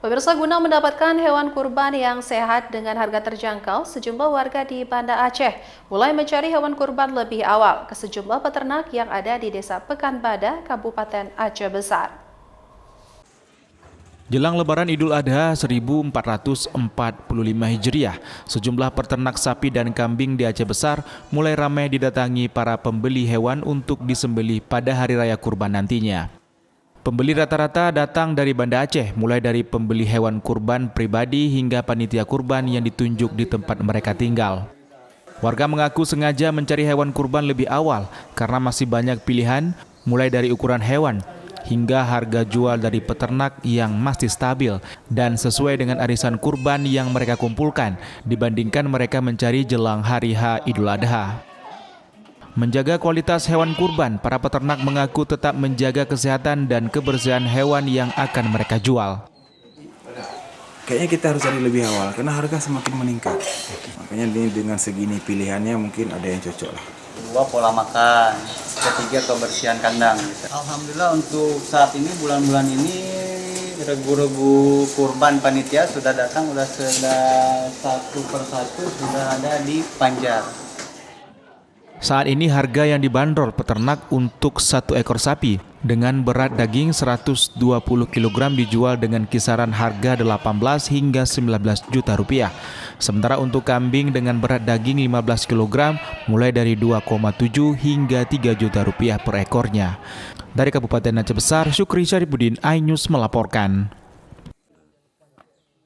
Pemirsa, guna mendapatkan hewan kurban yang sehat dengan harga terjangkau, sejumlah warga di Banda Aceh mulai mencari hewan kurban lebih awal ke sejumlah peternak yang ada di Desa Pekanbadak, Kabupaten Aceh Besar. Jelang Lebaran Idul Adha 1445 Hijriah, sejumlah peternak sapi dan kambing di Aceh Besar mulai ramai didatangi para pembeli hewan untuk disembelih pada hari raya kurban nantinya. Pembeli rata-rata datang dari Banda Aceh, mulai dari pembeli hewan kurban pribadi hingga panitia kurban yang ditunjuk di tempat mereka tinggal. Warga mengaku sengaja mencari hewan kurban lebih awal karena masih banyak pilihan, mulai dari ukuran hewan hingga harga jual dari peternak yang masih stabil dan sesuai dengan arisan kurban yang mereka kumpulkan dibandingkan mereka mencari jelang hari H Idul Adha. Menjaga kualitas hewan kurban, para peternak mengaku tetap menjaga kesehatan dan kebersihan hewan yang akan mereka jual. Kayaknya kita harus cari lebih awal karena harga semakin meningkat. Makanya dengan segini pilihannya mungkin ada yang cocok lah. Dua, pola makan. Ketiga, kebersihan kandang. Alhamdulillah untuk saat ini, bulan-bulan ini regu-regu kurban panitia sudah datang, sudah satu persatu sudah ada di Panjar. Saat ini harga yang dibanderol peternak untuk satu ekor sapi dengan berat daging 120 kg dijual dengan kisaran harga 18 hingga 19 juta rupiah. Sementara untuk kambing dengan berat daging 15 kg mulai dari 2,7 hingga 3 juta rupiah per ekornya. Dari Kabupaten Aceh Besar, Syukri Syarifuddin, iNews melaporkan.